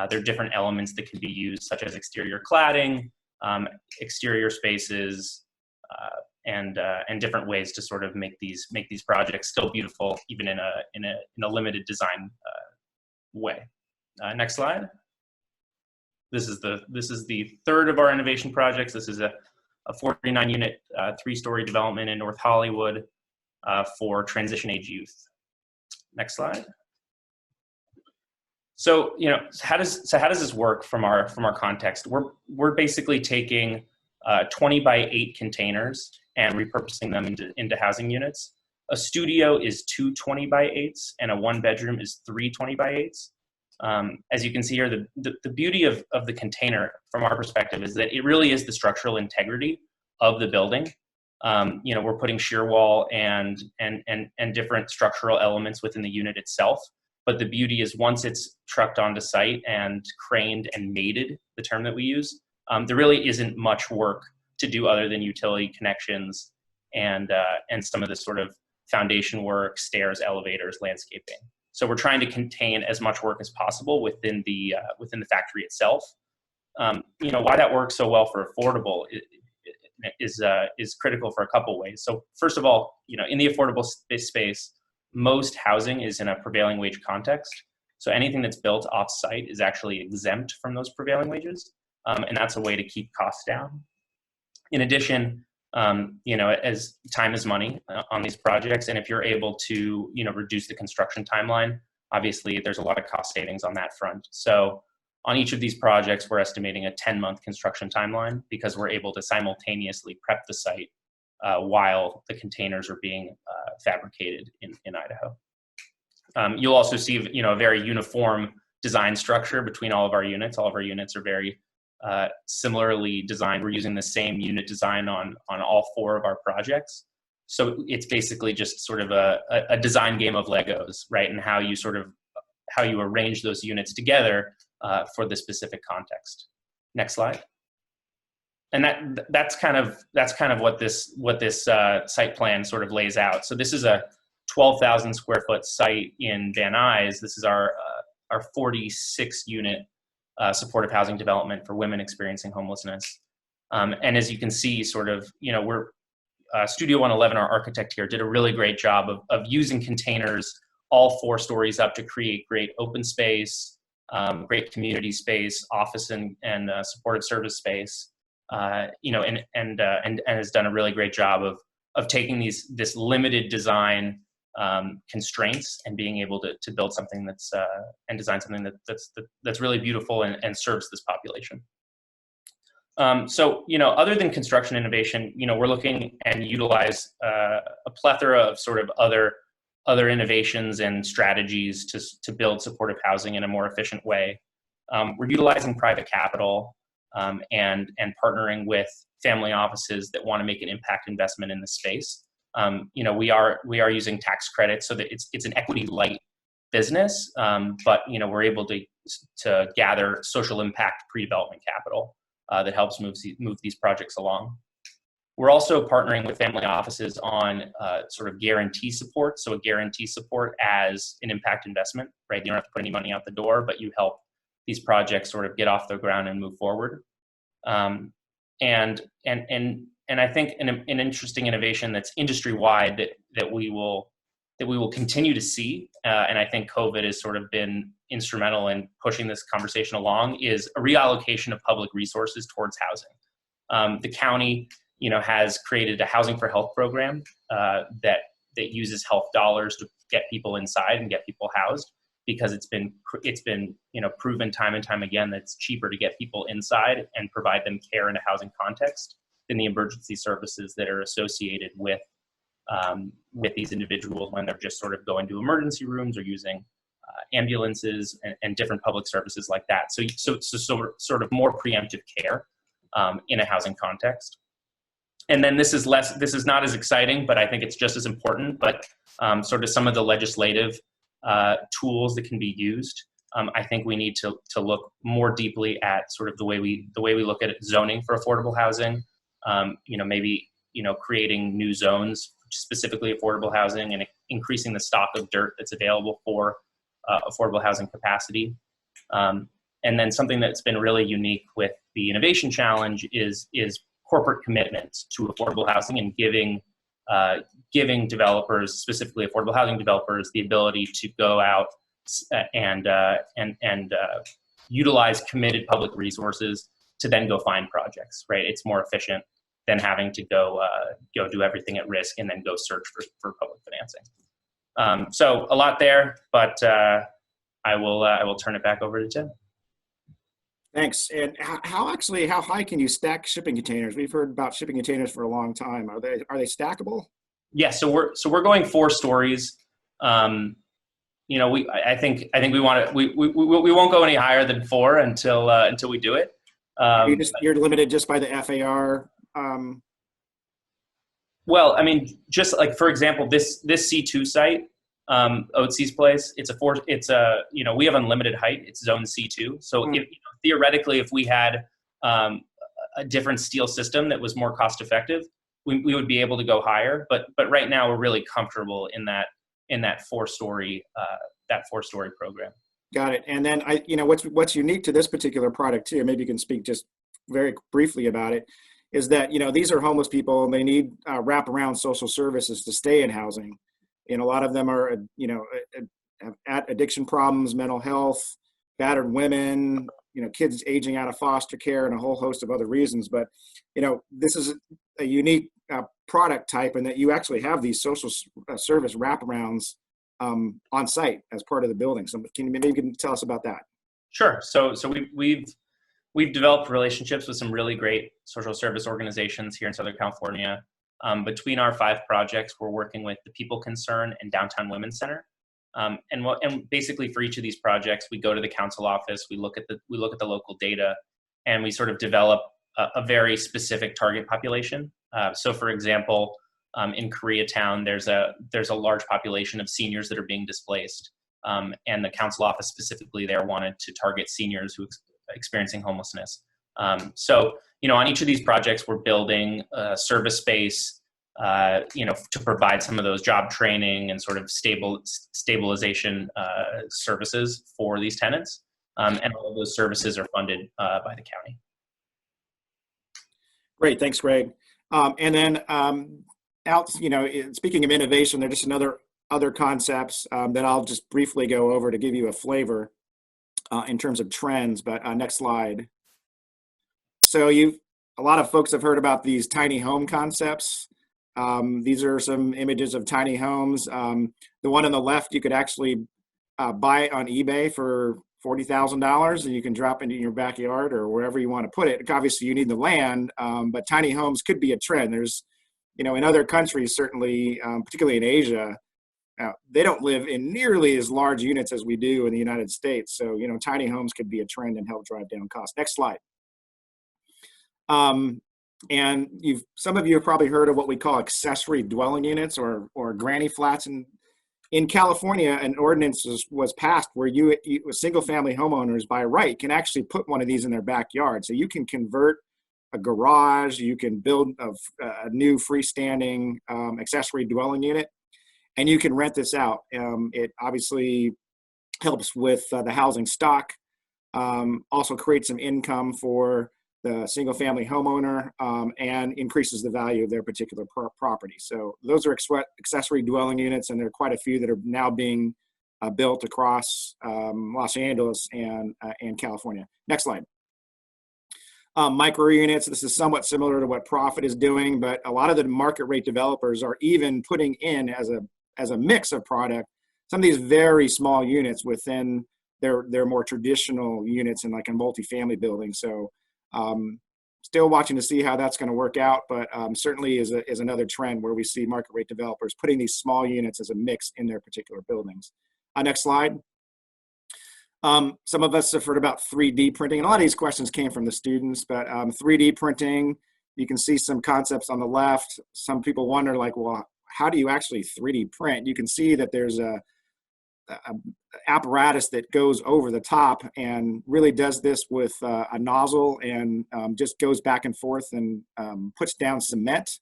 there are different elements that can be used, such as exterior cladding, exterior spaces, and different ways to sort of make these projects still beautiful, even in a limited design way. Next slide. This is the third of our innovation projects. This is a 49-unit 3-story development in North Hollywood for transition age youth. Next slide. So how does this work from our context? We're basically taking 20 by 8 containers and repurposing them into housing units. A studio is 2 20 by 8s, and a 1-bedroom is 3 20 by 8s. As you can see here, the beauty of the container from our perspective is that it really is the structural integrity of the building. We're putting shear wall and different structural elements within the unit itself. But the beauty is once it's trucked onto site and craned and mated, the term that we use, there really isn't much work to do other than utility connections and some of the sort of foundation work, stairs, elevators, landscaping. So we're trying to contain as much work as possible within the factory itself. Why that works so well for affordable is critical for a couple ways. So first of all, in the affordable space, most housing is in a prevailing wage context. So anything that's built off-site is actually exempt from those prevailing wages, and that's a way to keep costs down. In addition, as time is money on these projects, and if you're able to, reduce the construction timeline, obviously there's a lot of cost savings on that front. So on each of these projects, we're estimating a 10-month construction timeline because we're able to simultaneously prep the site while the containers are being fabricated in Idaho. You'll also see, a very uniform design structure between all of our units. All of our units are very similarly designed. We're using the same unit design on all 4 of our projects. So it's basically just sort of a design game of Legos, right? And how you arrange those units together for the specific context. Next slide. And that's kind of what this site plan sort of lays out. So this is a 12,000 square foot site in Van Nuys. This is our 46 unit supportive housing development for women experiencing homelessness. And as you can see, we're Studio 111, our architect here, did a really great job of using containers all 4 stories up to create great open space, great community space, office and supportive service space. And has done a really great job of taking this limited design constraints and being able to build something and design something that's really beautiful and serves this population. So other than construction innovation, we're looking and utilize a plethora of sort of other other innovations and strategies to build supportive housing in a more efficient way. We're utilizing private capital and partnering with family offices that want to make an impact investment in the space. We are using tax credits so that it's an equity light business, but we're able to gather social impact pre-development capital that helps move these projects along. We're also partnering with family offices on sort of guarantee support. So a guarantee support as an impact investment, right? You don't have to put any money out the door, but you help these projects sort of get off the ground and move forward. And I think an interesting innovation that's industry wide that we will continue to see, and I think COVID has sort of been instrumental in pushing this conversation along, is a reallocation of public resources towards housing. The county, has created a Housing for Health program that uses health dollars to get people inside and get people housed, because it's been proven time and time again that it's cheaper to get people inside and provide them care in a housing context than the emergency services that are associated with these individuals when they're just sort of going to emergency rooms or using ambulances and different public services like that. So sort of more preemptive care in a housing context. And then this is not as exciting, but I think it's just as important, but sort of some of the legislative tools that can be used. I think we need to look more deeply at sort of the way we look at zoning for affordable housing. Maybe creating new zones, specifically affordable housing, and increasing the stock of dirt that's available for affordable housing capacity. And then something that's been really unique with the Innovation Challenge is corporate commitments to affordable housing and giving developers, specifically affordable housing developers, the ability to go out and utilize committed public resources to then go find projects. Right, it's more efficient than having to go do everything at risk and then go search for public financing. So a lot there, but I will turn it back over to Tim. Thanks. And how high can you stack shipping containers? We've heard about shipping containers for a long time. Are they stackable? Yeah, so we're going 4 stories. I think we won't go any higher than 4 until we do it. You're limited just by the FAR. Well, I mean, just like, for example, this C2 site, Oatsy's place, we have unlimited height. It's zone C2. So theoretically, if we had a different steel system that was more cost effective, we would be able to go higher. But right now we're really comfortable in that 4-story program. Got it. And then what's unique to this particular product too, maybe you can speak just very briefly about it, is that these are homeless people and they need wraparound social services to stay in housing. And a lot of them are have addiction problems, mental health, battered women, kids aging out of foster care, and a whole host of other reasons. But this is a unique product type, in that you actually have these social service wraparounds on site as part of the building. So maybe you can tell us about that? Sure. So we've developed relationships with some really great social service organizations here in Southern California. Between our 5 projects, we're working with the People Concern and Downtown Women's Center. And basically for each of these projects, we go to the council office, we look at the local data, and we sort of develop a very specific target population. So for example, in Koreatown, there's a large population of seniors that are being displaced. And the council office specifically there wanted to target seniors who experiencing homelessness. So, on each of these projects, we're building a service space, to provide some of those job training and sort of stabilization services for these tenants. And all of those services are funded by the county. Great, thanks, Greg. And then speaking of innovation, there are just other concepts that I'll just briefly go over to give you a flavor in terms of trends. But next slide. So a lot of folks have heard about these tiny home concepts. These are some images of tiny homes. The one on the left, you could actually buy on eBay for $40,000, and you can drop it in your backyard or wherever you want to put it. Obviously, you need the land, but tiny homes could be a trend. There's, in other countries, certainly, particularly in Asia, they don't live in nearly as large units as we do in the United States. So, tiny homes could be a trend and help drive down costs. Next slide. And some of you have probably heard of what we call accessory dwelling units or granny flats. And in California, an ordinance was passed where single family homeowners by right can actually put one of these in their backyard. So you can convert a garage, you can build a new freestanding accessory dwelling unit, and you can rent this out. It obviously helps with the housing stock, also creates some income for the single family homeowner, and increases the value of their particular property. So those are accessory dwelling units, and there are quite a few that are now being built across Los Angeles and California. Next slide. Micro units, this is somewhat similar to what Profit is doing, but a lot of the market rate developers are even putting in as a mix of product some of these very small units within their more traditional units in like a multifamily building. So still watching to see how that's going to work out, but certainly is another trend where we see market rate developers putting these small units as a mix in their particular buildings. Next slide. Some of us have heard about 3D printing, and a lot of these questions came from the students, but 3D printing, you can see some concepts on the left. Some people wonder, like, well, how do you actually 3D print? You can see that there's a apparatus that goes over the top and really does this with a nozzle and just goes back and forth and puts down cement.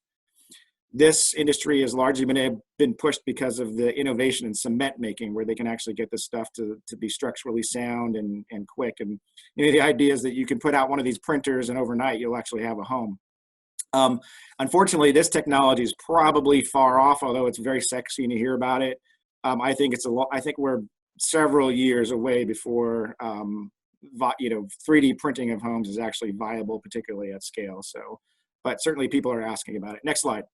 This industry has largely been pushed because of the innovation in cement making, where they can actually get this stuff to be structurally sound and quick. And the idea is that you can put out one of these printers and overnight you'll actually have a home. Unfortunately, this technology is probably far off, although it's very sexy and you hear about it. I think we're several years away before 3D printing of homes is actually viable, particularly at scale. So, but certainly people are asking about it. Next slide.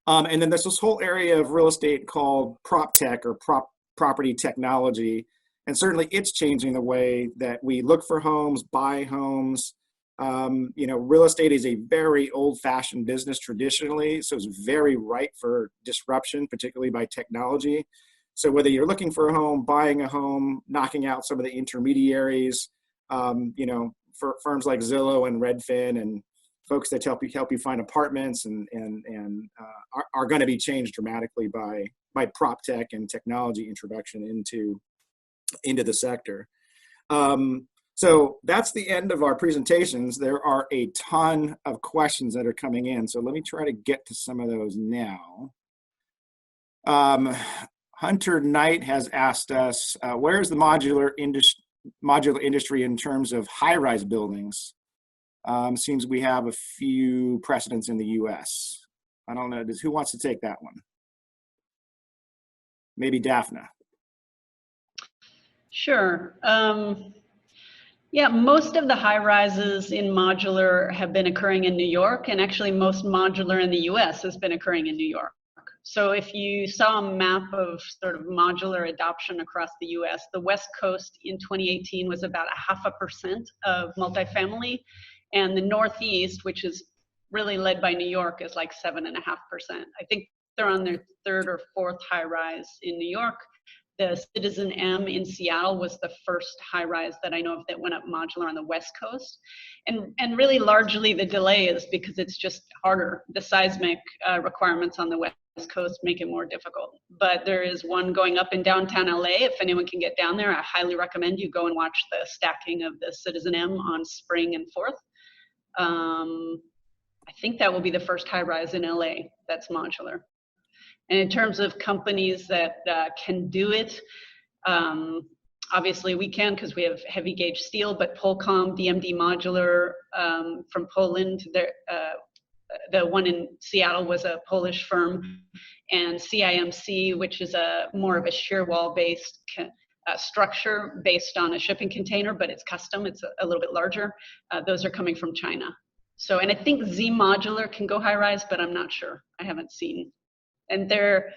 And then there's this whole area of real estate called prop tech or property technology, and certainly it's changing the way that we look for homes, buy homes. Real estate is a very old-fashioned business traditionally, so it's very ripe for disruption, particularly by technology. So whether you're looking for a home, buying a home, knocking out some of the intermediaries, for firms like Zillow and Redfin and folks that help you find apartments and are going to be changed dramatically by prop tech and technology introduction into the sector. So that's the end of our presentations. There are a ton of questions that are coming in. So let me try to get to some of those now. Hunter Knight has asked us, where is the modular industry in terms of high-rise buildings? Seems we have a few precedents in the US. I don't know, who wants to take that one? Maybe Dafna. Sure. Yeah, most of the high rises in modular have been occurring in New York, and actually most modular in the US has been occurring in New York. So if you saw a map of sort of modular adoption across the US, the West Coast in 2018 was about 0.5% of multifamily, and the Northeast, which is really led by New York, is like 7.5%. I think they're on their third or fourth high rise in New York. The Citizen M in Seattle was the first high rise that I know of that went up modular on the West Coast. And really largely the delay is because it's just harder. The seismic requirements on the West Coast make it more difficult. But there is one going up in downtown LA. If anyone can get down there, I highly recommend you go and watch the stacking of the Citizen M on Spring and 4th. I think that will be the first high rise in LA that's modular. And in terms of companies that can do it, obviously we can because we have heavy gauge steel, but Polcom, DMD Modular from Poland, the one in Seattle was a Polish firm, and CIMC, which is more of a shear wall based structure based on a shipping container, but it's custom, it's a little bit larger. Those are coming from China. So, and I think Z Modular can go high rise, but I'm not sure, I haven't seen. And they're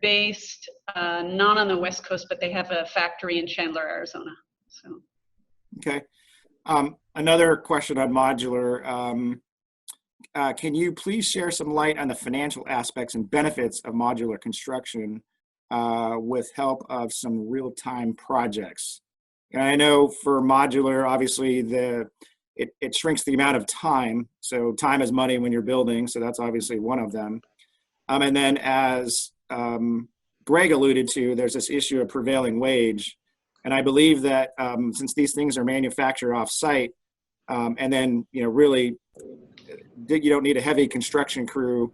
based not on the West Coast, but they have a factory in Chandler, Arizona. So, okay. Another question on modular. can you please share some light on the financial aspects and benefits of modular construction with help of some real-time projects? And I know for modular, obviously, it shrinks the amount of time. So time is money when you're building. So that's obviously one of them. And then as Greg alluded to, there's this issue of prevailing wage. And I believe that since these things are manufactured off-site, and then, really, you don't need a heavy construction crew,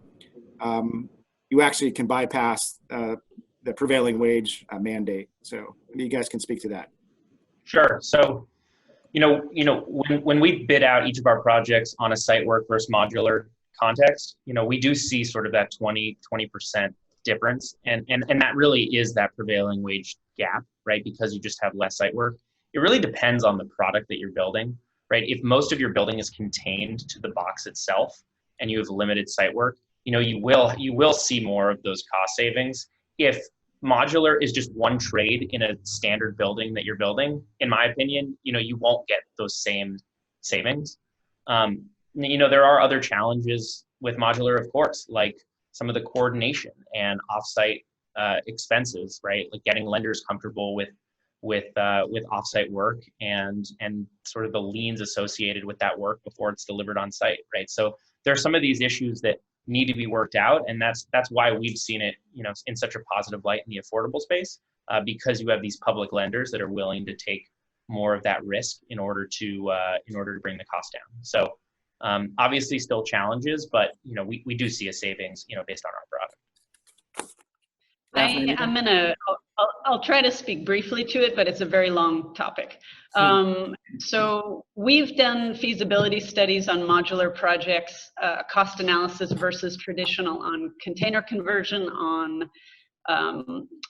you actually can bypass the prevailing wage mandate. So maybe you guys can speak to that. Sure. So, when we bid out each of our projects on a site work versus modular context, we do see sort of that 20% difference. And that really is that prevailing wage gap, right? Because you just have less site work. It really depends on the product that you're building, right? If most of your building is contained to the box itself and you have limited site work, you will see more of those cost savings. If modular is just one trade in a standard building that you're building, in my opinion, you won't get those same savings. There are other challenges with modular, of course, like some of the coordination and offsite expenses, right? Like getting lenders comfortable with offsite work and sort of the liens associated with that work before it's delivered on site, right? So there are some of these issues that need to be worked out, and that's why we've seen it, in such a positive light in the affordable space, because you have these public lenders that are willing to take more of that risk in order to bring the cost down. So obviously still challenges, but we do see a savings, based on our product. I'll try to speak briefly to it, but it's a very long topic. So we've done feasibility studies on modular projects, cost analysis versus traditional, on container conversion, on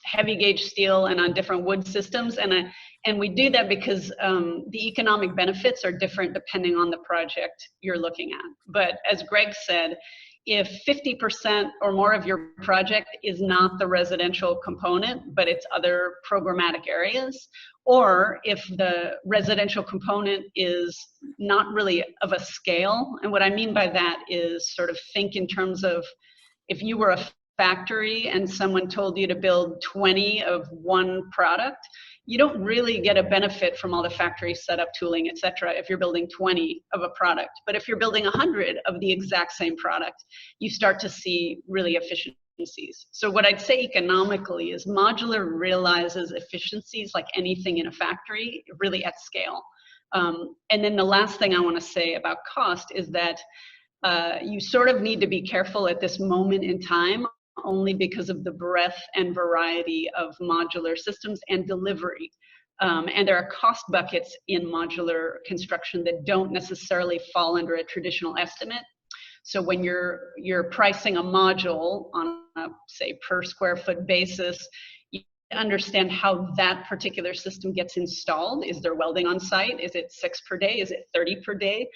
heavy gauge steel, and on different wood systems. And we do that because the economic benefits are different depending on the project you're looking at. But as Greg said, if 50% or more of your project is not the residential component, but it's other programmatic areas, or if the residential component is not really of a scale, and what I mean by that is sort of think in terms of if you were a factory and someone told you to build 20 of one product, you don't really get a benefit from all the factory setup, tooling, et cetera, if you're building 20 of a product. But if you're building 100 of the exact same product, you start to see really efficiencies. So what I'd say economically is modular realizes efficiencies like anything in a factory, really at scale. And then the last thing I want to say about cost is that you sort of need to be careful at this moment in time, only because of the breadth and variety of modular systems and delivery. And there are cost buckets in modular construction that don't necessarily fall under a traditional estimate. So when you're pricing a module on a, say, per square foot basis, you understand how that particular system gets installed. Is there welding on site? Is it 6 per day? Is it 30 per day?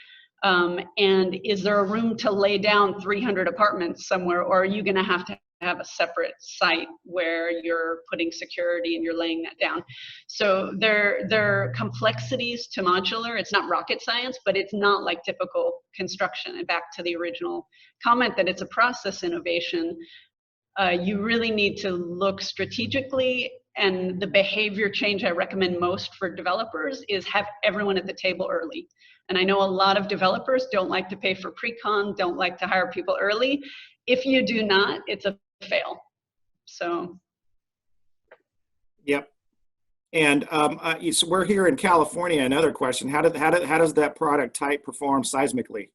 And is there a room to lay down 300 apartments somewhere, or are you going to have a separate site where you're putting security and you're laying that down? So there are complexities to modular. It's not rocket science, but it's not like typical construction. And back to the original comment that it's a process innovation, you really need to look strategically, and the behavior change I recommend most for developers is have everyone at the table early. And I know a lot of developers don't like to pay for pre-con, don't like to hire people early. If you do not, it's a fail. So. Yep. And so we're here in California. Another question: how does that product type perform seismically?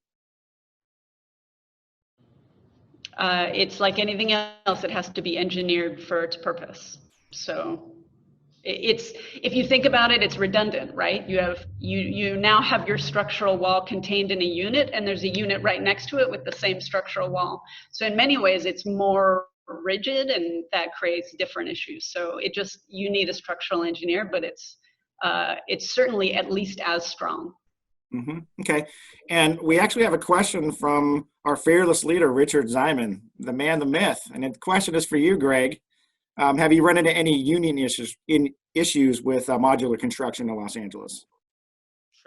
It's like anything else; it has to be engineered for its purpose. So. If you think about it, it's redundant, right? You now have your structural wall contained in a unit, and there's a unit right next to it with the same structural wall. So in many ways, it's more rigid, and that creates different issues. So you need a structural engineer, but it's certainly at least as strong. Mm-hmm. Okay, and we actually have a question from our fearless leader, Richard Ziman, the man, the myth, and the question is for you, Greg. Have you run into any union issues with modular construction in Los Angeles?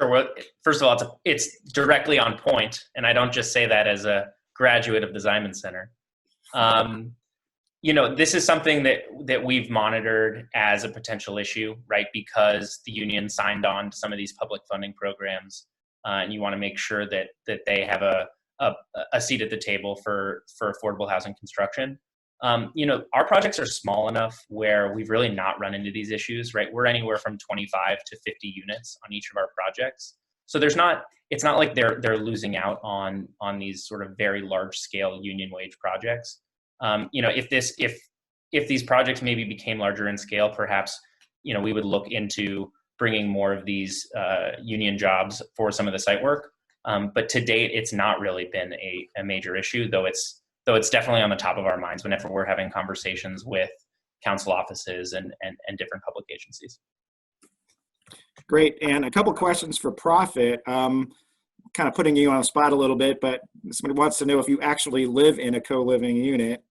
Sure. Well, first of all, it's directly on point, and I don't just say that as a graduate of the Ziman Center. This is something that we've monitored as a potential issue, right? Because the union signed on to some of these public funding programs, and you want to make sure that they have a seat at the table for affordable housing construction. Our projects are small enough where we've really not run into these issues, right? We're anywhere from 25 to 50 units on each of our projects. So it's not like they're losing out on these sort of very large scale union wage projects. If these projects maybe became larger in scale, perhaps, we would look into bringing more of these union jobs for some of the site work. But to date, it's not really been a major issue, though it's definitely on the top of our minds whenever we're having conversations with council offices and different public agencies. Great. And a couple questions for Profit. Kind of putting you on the spot a little bit, but somebody wants to know if you actually live in a co-living unit.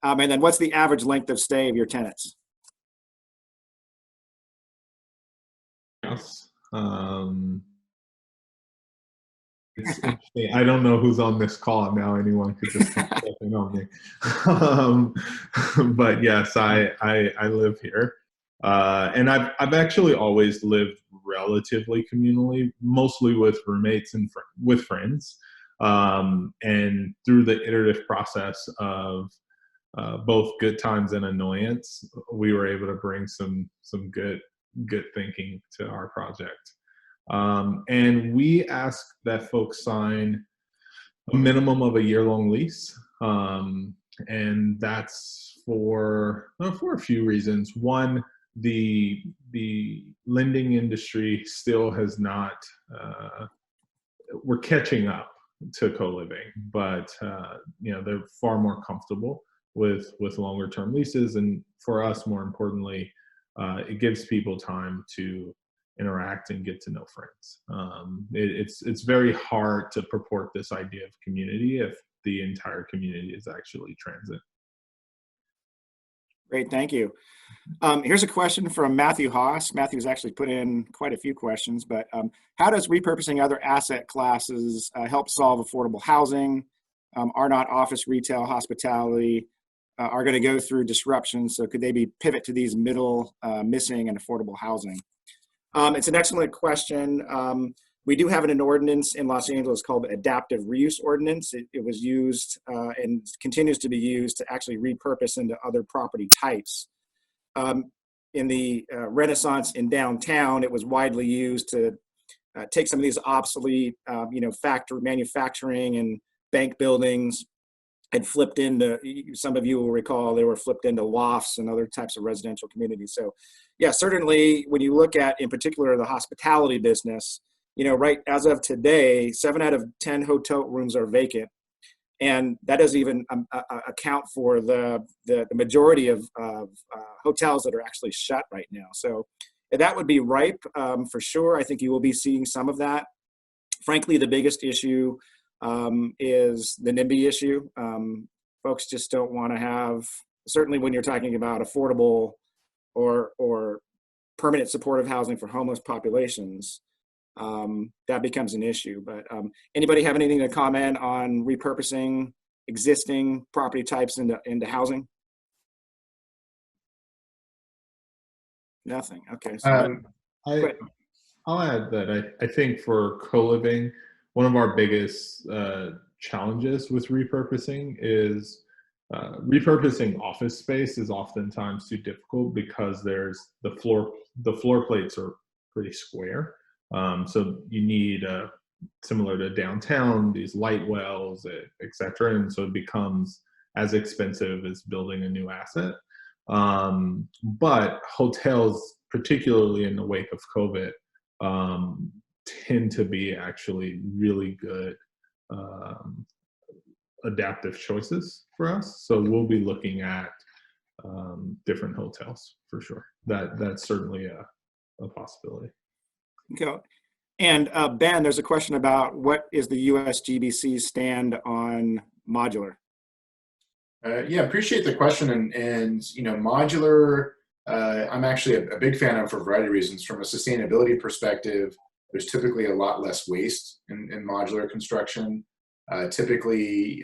And then what's the average length of stay of your tenants? Yes. It's interesting. I don't know who's on this call now. Anyone could just step in on me. But yes, I live here. And I've actually always lived relatively communally, mostly with roommates and with friends. And through the iterative process of both good times and annoyance, we were able to bring some good thinking to our project. And we ask that folks sign a minimum of a year-long lease. And that's for a few reasons. One, the lending industry still has not, we're catching up to co-living, but they're far more comfortable with longer term leases. And for us, more importantly, it gives people time to interact and get to know friends. It's very hard to purport this idea of community if the entire community is actually transit. Great, thank you. Here's a question from Matthew Haas. Matthew's actually put in quite a few questions, but how does repurposing other asset classes help solve affordable housing? Are not office, retail, hospitality are going to go through disruption? So could they be pivot to these middle missing and affordable housing? It's an excellent question. We do have an ordinance in Los Angeles called the Adaptive Reuse Ordinance. It was used and continues to be used to actually repurpose into other property types. In the Renaissance in downtown, it was widely used to take some of these obsolete, factory manufacturing and bank buildings and flipped into, some of you will recall, they were flipped into lofts and other types of residential communities. So yeah, certainly when you look at, in particular, the hospitality business, right as of today, 7 out of 10 hotel rooms are vacant. And that doesn't even account for the majority of hotels that are actually shut right now. So that would be ripe for sure. I think you will be seeing some of that. Frankly, the biggest issue is the NIMBY issue. Folks just don't want to have, certainly when you're talking about affordable or permanent supportive housing for homeless populations, that becomes an issue. But anybody have anything to comment on repurposing existing property types into housing? Nothing. Okay. So I'll add that I think for co-living, one of our biggest challenges with repurposing is repurposing office space is oftentimes too difficult because there's the floor plates are pretty square. So you need, similar to downtown, these light wells, et cetera. And so it becomes as expensive as building a new asset. But hotels, particularly in the wake of COVID, tend to be actually really good adaptive choices for us. So we'll be looking at different hotels for sure. That's certainly a possibility. Okay. And Ben, there's a question about what is the USGBC stand on modular? Yeah, appreciate the question. And modular, I'm actually a big fan of for a variety of reasons. From a sustainability perspective, there's typically a lot less waste in modular construction. Typically,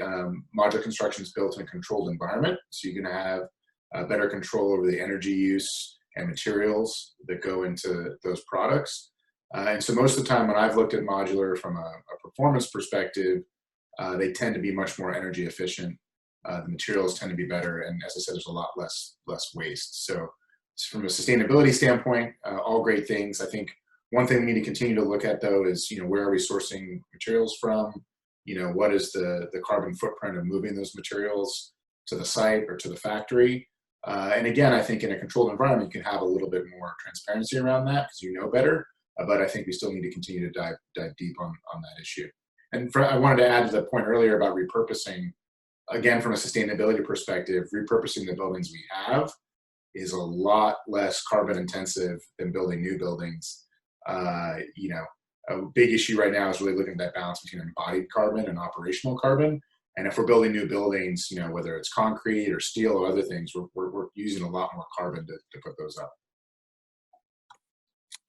modular construction is built in a controlled environment, so you're going to have better control over the energy use and materials that go into those products. And so most of the time when I've looked at modular from a performance perspective, they tend to be much more energy efficient. The materials tend to be better, and as I said, there's a lot less waste. So from a sustainability standpoint, all great things. I think one thing we need to continue to look at, though, is where are we sourcing materials from? What is the carbon footprint of moving those materials to the site or to the factory? And again, I think in a controlled environment, you can have a little bit more transparency around that because you know better. But I think we still need to continue to dive deep on that issue. And I wanted to add to the point earlier about repurposing. Again, from a sustainability perspective, repurposing the buildings we have is a lot less carbon intensive than building new buildings. A big issue right now is really looking at that balance between embodied carbon and operational carbon. And if we're building new buildings, whether it's concrete or steel or other things, we're using a lot more carbon to put those up.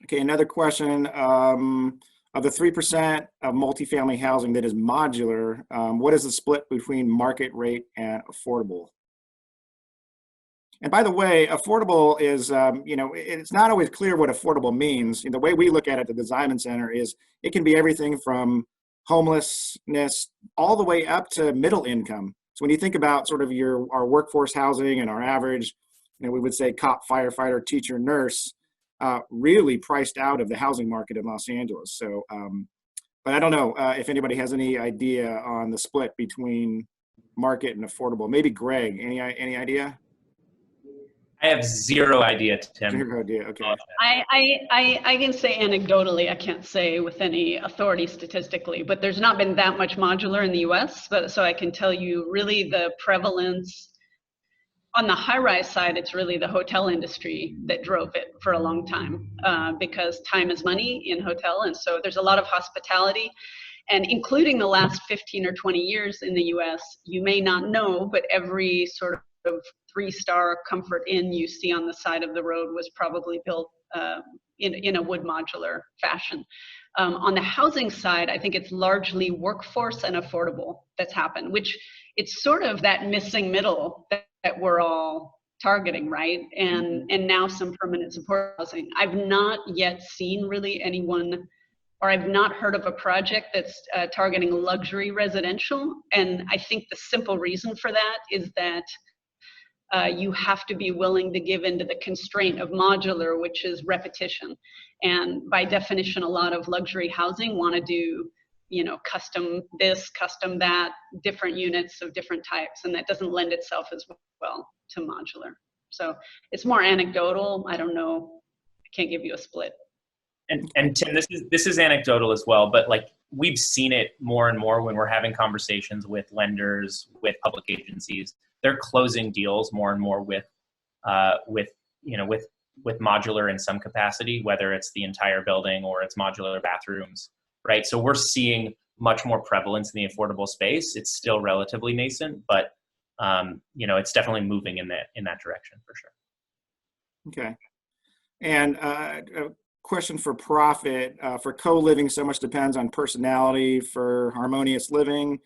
Okay, another question. Of the 3% of multifamily housing that is modular, what is the split between market rate and affordable? And by the way, affordable is, it's not always clear what affordable means. The way we look at it at the Ziman Center is it can be everything from homelessness all the way up to middle income. So when you think about sort of our workforce housing and our average, we would say cop, firefighter, teacher, nurse, really priced out of the housing market in Los Angeles. So, but I don't know if anybody has any idea on the split between market and affordable. Maybe Greg, any idea? I have zero idea, Tim. Zero idea, okay. I can say anecdotally, I can't say with any authority statistically, but there's not been that much modular in the US, so I can tell you really the prevalence on the high-rise side, it's really the hotel industry that drove it for a long time because time is money in hotel. And so there's a lot of hospitality, and including the last 15 or 20 years in the US, you may not know, but every sort of 3-star Comfort Inn you see on the side of the road was probably built in a wood modular fashion. On the housing side, I think it's largely workforce and affordable that's happened, which it's sort of that missing middle that we're all targeting, right? And now some permanent support housing. I've not yet seen really anyone, or I've not heard of a project that's targeting luxury residential. And I think the simple reason for that is that you have to be willing to give into the constraint of modular, which is repetition. And by definition, a lot of luxury housing want to do, custom this, custom that, different units of different types, and that doesn't lend itself as well to modular. So it's more anecdotal. I don't know. I can't give you a split. And Tim, this is anecdotal as well, but like we've seen it more and more when we're having conversations with lenders, with public agencies. They're closing deals more and more with modular in some capacity, whether it's the entire building or it's modular bathrooms, right? So we're seeing much more prevalence in the affordable space. It's still relatively nascent, but it's definitely moving in that direction for sure. Okay. And a question for Profit. For co-living, so much depends on personality. For harmonious living,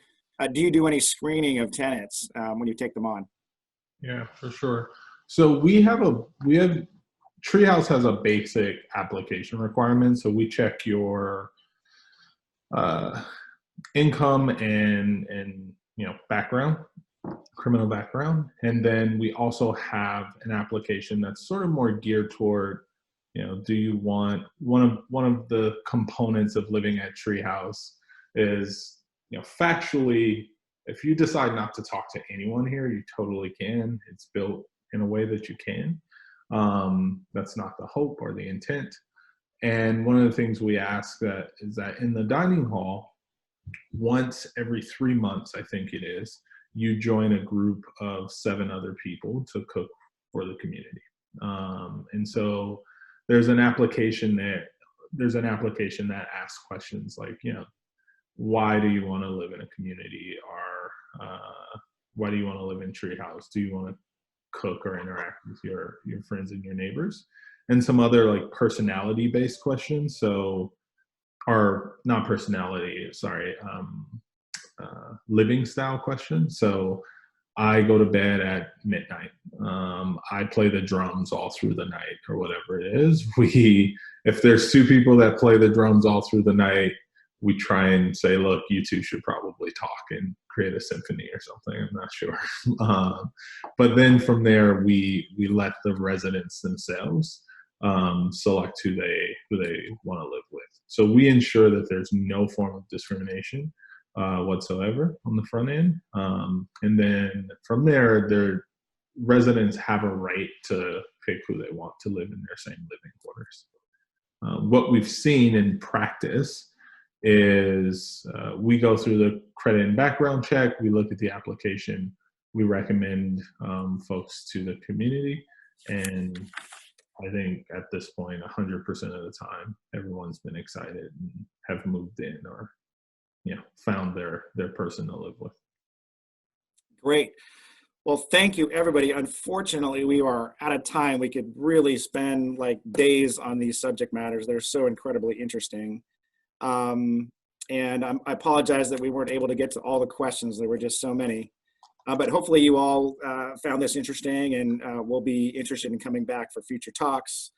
do you do any screening of tenants when you take them on? Yeah, for sure. So we have Treehouse has a basic application requirement. So we check your income and background, criminal background, and then we also have an application that's sort of more geared toward, do you want one of the components of living at Treehouse is, factually, if you decide not to talk to anyone here, you totally can. It's built in a way that you can. That's not the hope or the intent. And one of the things we ask is that in the dining hall, once every 3 months, I think it is, you join a group of 7 other people to cook for the community. And so there's an application that asks questions like, why do you want to live in a community, or why do you want to live in Treehouse? Do you want to cook or interact with your friends and your neighbors? And some other like personality-based questions. So, or not personality, sorry, living style question. So I go to bed at midnight. I play the drums all through the night or whatever it is. If there's two people that play the drums all through the night, we try and say, look, you two should probably talk and create a symphony or something. I'm not sure. But then from there, we let the residents themselves select who they want to live with. So we ensure that there's no form of discrimination whatsoever on the front end. And then from there, their residents have a right to pick who they want to live in their same living quarters. What we've seen in practice is we go through the credit and background check, we look at the application, we recommend folks to the community, and I think at this point, 100% of the time, everyone's been excited and have moved in or found their person to live with. Great. Well, thank you, everybody. Unfortunately, we are out of time. We could really spend like days on these subject matters. They're so incredibly interesting. And I apologize that we weren't able to get to all the questions. There were just so many. But hopefully you all found this interesting and will be interested in coming back for future talks.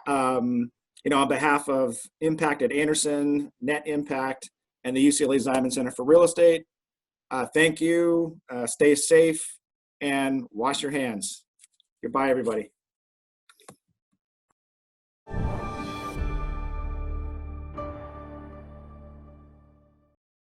On behalf of Impact at Anderson, Net Impact, and the UCLA Ziman Center for Real Estate, thank you, stay safe, and wash your hands. Goodbye, everybody.